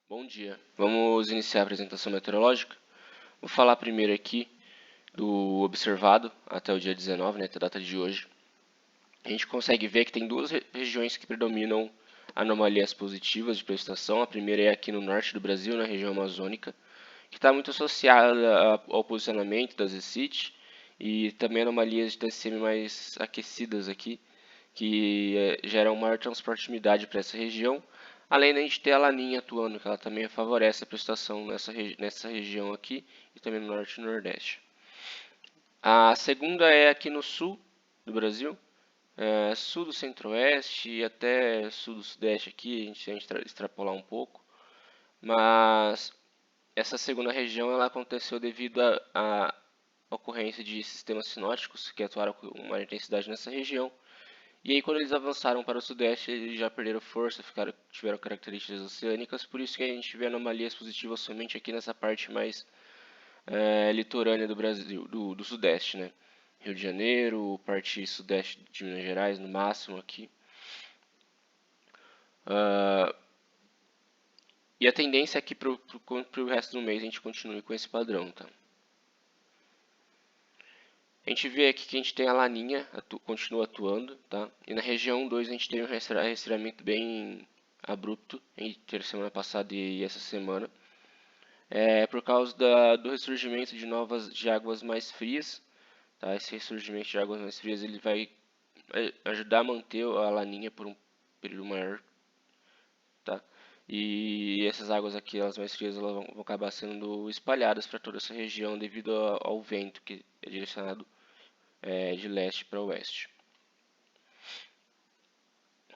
Bom dia. Vamos iniciar a apresentação meteorológica. Vou falar primeiro aqui do observado até o dia 19, até a data de hoje. A gente consegue ver que tem duas regiões que predominam anomalias positivas de precipitação. A primeira é aqui no norte do Brasil, na região amazônica, que está muito associada ao posicionamento das ECIT e também anomalias de TSM mais aquecidas aqui, que geram maior transporte de umidade para essa região. Além da gente ter a laninha atuando, que ela também favorece a precipitação nessa região aqui e também no norte e nordeste. A segunda é aqui no sul do Brasil, sul do centro-oeste e até sul do sudeste aqui, se a gente extrapolar um pouco. Mas essa segunda região ela aconteceu devido à ocorrência de sistemas sinóticos que atuaram com maior intensidade nessa região. E aí, quando eles avançaram para o sudeste, eles já perderam força, tiveram características oceânicas, por isso que a gente vê anomalias positivas somente aqui nessa parte mais litorânea do Brasil, do sudeste, né? Rio de Janeiro, parte sudeste de Minas Gerais, no máximo aqui. E a tendência é que para o resto do mês a gente continue com esse padrão, tá? A gente vê aqui que a gente tem a laninha, continua atuando, tá? E na região 2 a gente tem um resfriamento bem abrupto entre a semana passada e essa semana. Por causa do ressurgimento de águas mais frias, tá? Esse ressurgimento de águas mais frias ele vai ajudar a manter a laninha por um período maior, tá? E essas águas aqui, elas mais frias, elas vão acabar sendo espalhadas para toda essa região devido ao vento que é direcionado de leste para oeste.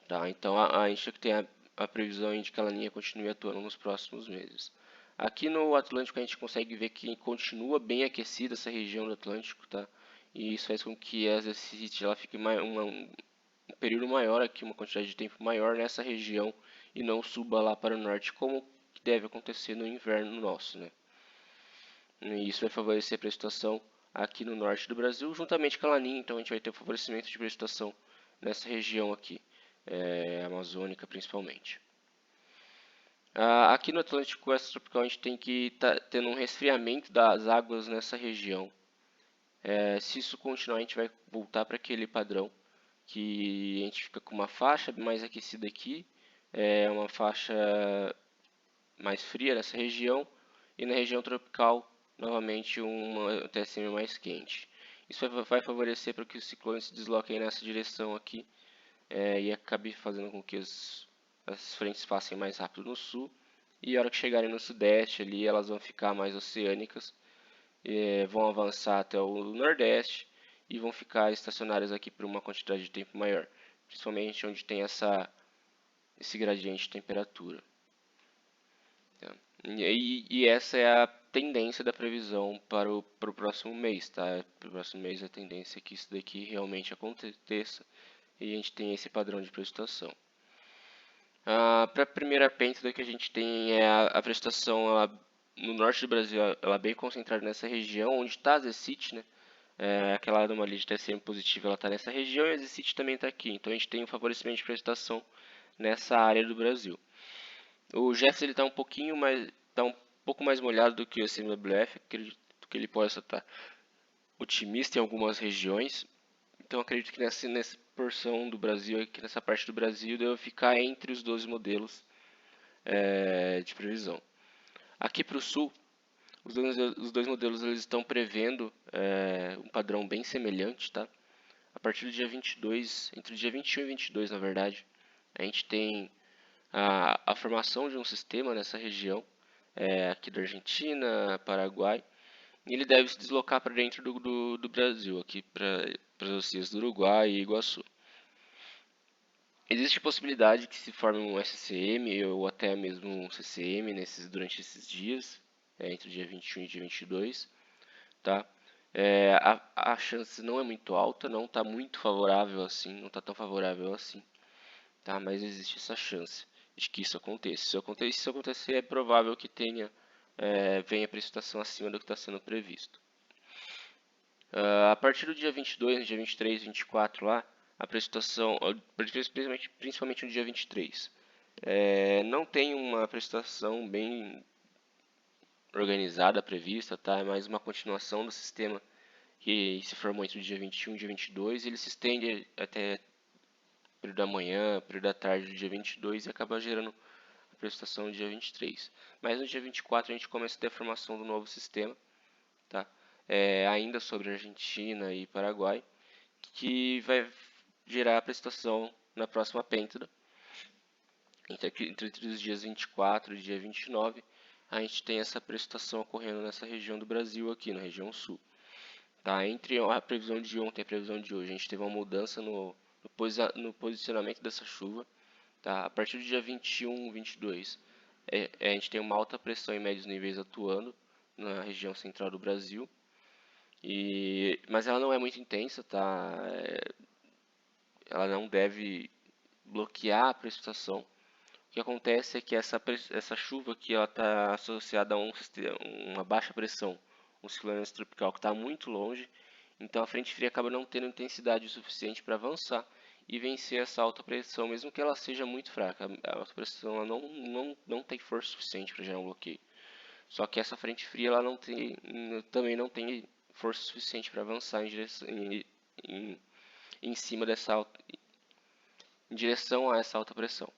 Tá? Então a gente tem a previsão de que a laninha continue atuando nos próximos meses. Aqui no Atlântico a gente consegue ver que continua bem aquecida essa região do Atlântico, tá? E isso faz com que a City ela fique um período maior aqui, uma quantidade de tempo maior nessa região e não suba lá para o norte, como deve acontecer no inverno nosso, né? E isso vai favorecer a precipitação aqui no norte do Brasil, juntamente com a laninha, então a gente vai ter o favorecimento de precipitação nessa região aqui, amazônica principalmente. Aqui no Atlântico Oeste Tropical a gente tem que estar tendo um resfriamento das águas nessa região. Se isso continuar, a gente vai voltar para aquele padrão que a gente fica com uma faixa mais aquecida aqui, uma faixa mais fria nessa região, e na região tropical, novamente, uma TSM mais quente. Isso vai favorecer para que os ciclones se desloquem nessa direção aqui e acabe fazendo com que as frentes passem mais rápido no sul. E a hora que chegarem no sudeste ali, elas vão ficar mais oceânicas, vão avançar até o nordeste e vão ficar estacionárias aqui por uma quantidade de tempo maior, principalmente onde tem esse gradiente de temperatura. E essa é a tendência da previsão para o próximo mês, tá? Para o próximo mês a tendência é que isso daqui realmente aconteça e a gente tem esse padrão de precipitação. Para a primeira pêntida que a gente tem é a precipitação no norte do Brasil, ela é bem concentrada nessa região onde está a ZCIT, né? Aquela anomalia de TSM positiva ela está nessa região e a ZCIT também está aqui. Então a gente tem um favorecimento de precipitação nessa área do Brasil. O Jeffs ele está um pouco mais molhado do que o CMWF, acredito que ele possa estar otimista em algumas regiões. Então acredito que nessa porção do Brasil, aqui nessa parte do Brasil, deve ficar entre os 12 modelos de previsão. Aqui para o sul, os dois modelos eles estão prevendo um padrão bem semelhante, tá? A partir do dia 22, entre o dia 21 e 22, na verdade, a gente tem a formação de um sistema nessa região, aqui da Argentina, Paraguai, e ele deve se deslocar para dentro do Brasil, aqui para as bacias do Uruguai e Iguaçu. Existe a possibilidade que se forme um SCM ou até mesmo um CCM durante esses dias, entre o dia 21 e dia 22, tá? A chance não é muito alta, não está muito favorável assim, não está tão favorável assim, tá? Mas existe essa chance de que isso aconteça. Se isso acontecer, é provável que venha precipitação acima do que está sendo previsto. A partir do dia 22, dia 23, 24 lá, a precipitação, principalmente no dia 23, Não tem uma precipitação bem organizada, prevista, tá? É mais uma continuação do sistema que se formou entre o dia 21 e o dia 22, e ele se estende até período da manhã, período da tarde do dia 22 e acaba gerando a precipitação no dia 23. Mas no dia 24 a gente começa a ter a formação do novo sistema, tá? Ainda sobre Argentina e Paraguai, que vai gerar a precipitação na próxima pêntida. Entre os dias 24 e dia 29, a gente tem essa precipitação ocorrendo nessa região do Brasil aqui, na região sul. Tá? Entre a previsão de ontem e a previsão de hoje, a gente teve uma mudança no posicionamento dessa chuva. Tá? A partir do dia 21 e 22, a gente tem uma alta pressão em médios níveis atuando na região central do Brasil. Mas ela não é muito intensa, tá? Ela não deve bloquear a precipitação. O que acontece é que essa chuva aqui está associada a uma baixa pressão, um ciclone tropical que está muito longe, então a frente fria acaba não tendo intensidade suficiente para avançar e vencer essa alta pressão, mesmo que ela seja muito fraca. A alta pressão ela não tem força suficiente para gerar um bloqueio. Só que essa frente fria ela também não tem força suficiente para avançar em cima em direção a essa alta pressão.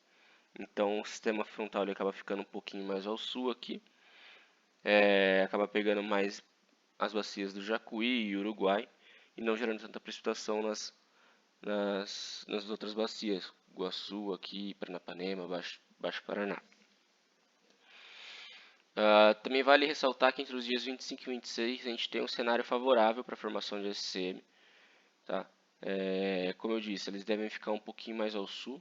Então o sistema frontal ele acaba ficando um pouquinho mais ao sul aqui, acaba pegando mais as bacias do Jacuí e Uruguai e não gerando tanta precipitação nas outras bacias, Iguaçu aqui, Paranapanema, Baixo Paraná. Também vale ressaltar que entre os dias 25 e 26 a gente tem um cenário favorável para a formação de SCM. Tá? Como eu disse, eles devem ficar um pouquinho mais ao sul,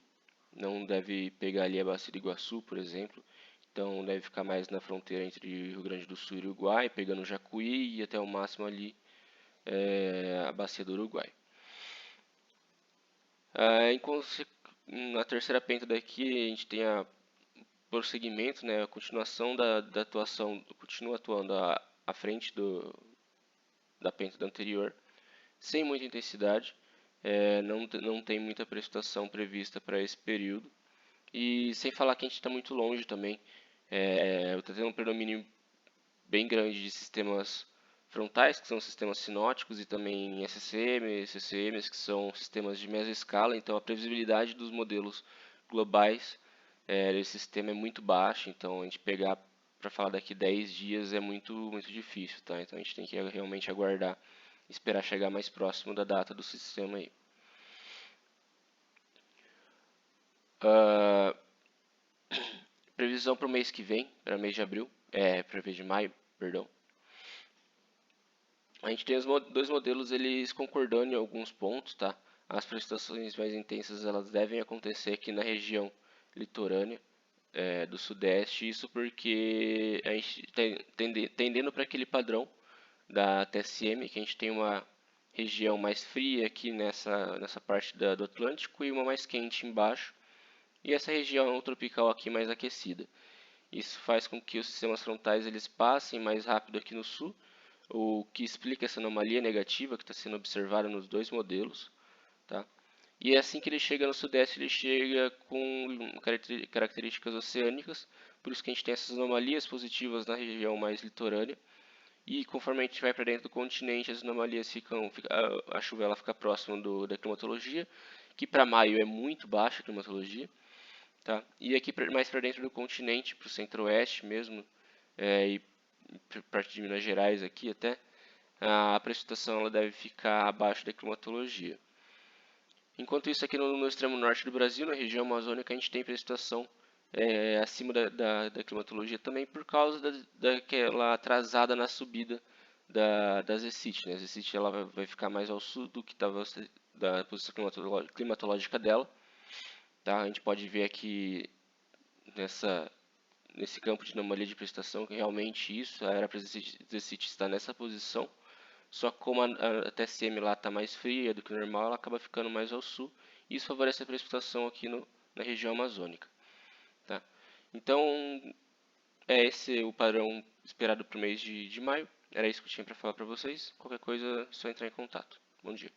não deve pegar ali a bacia do Iguaçu, por exemplo, então deve ficar mais na fronteira entre Rio Grande do Sul e Uruguai, pegando o Jacuí e até o máximo ali a bacia do Uruguai. Na terceira pêntida aqui a gente tem a prosseguimento, né, a continuação da atuação, continua atuando à frente da pêntida anterior, sem muita intensidade, não tem muita precipitação prevista para esse período, e sem falar que a gente está muito longe também, está tendo um predomínio bem grande de sistemas frontais, que são sistemas sinóticos, e também SCM, CCMs, que são sistemas de mesoscala, então a previsibilidade dos modelos globais desse sistema é muito baixa, então a gente pegar para falar daqui 10 dias é muito difícil, tá? Então a gente tem que realmente aguardar, esperar chegar mais próximo da data do sistema aí. Previsão para o mês que vem, para mês de abril, para mês de maio, perdão. A gente tem os dois modelos, eles concordando em alguns pontos, tá? As precipitações mais intensas elas devem acontecer aqui na região litorânea do sudeste, isso porque a gente tendendo para aquele padrão da TSM, que a gente tem uma região mais fria aqui nessa parte do Atlântico e uma mais quente embaixo, e essa região tropical aqui mais aquecida. Isso faz com que os sistemas frontais eles passem mais rápido aqui no sul, o que explica essa anomalia negativa que está sendo observada nos dois modelos. Tá? E assim que ele chega no sudeste, ele chega com características oceânicas, por isso que a gente tem essas anomalias positivas na região mais litorânea. E conforme a gente vai para dentro do continente, as anomalias a chuva ela fica próxima da climatologia, que para maio é muito baixa a climatologia. Tá? E aqui mais para dentro do continente, para o centro-oeste mesmo, e parte de Minas Gerais aqui até, a precipitação ela deve ficar abaixo da climatologia. Enquanto isso, aqui no extremo norte do Brasil, na região amazônica, a gente tem precipitação acima da climatologia também por causa daquela atrasada na subida da Zecit. Né? A Zecit ela vai ficar mais ao sul do que estava da posição climatológica dela. Tá? A gente pode ver aqui nesse campo de anomalia de precipitação que realmente isso, a era Zecit está nessa posição. Só que como a TSM lá está mais fria do que o normal, ela acaba ficando mais ao sul. E isso favorece a precipitação aqui na região amazônica. Tá? Então, esse o padrão esperado para o mês de maio. Era isso que eu tinha para falar para vocês. Qualquer coisa, é só entrar em contato. Bom dia.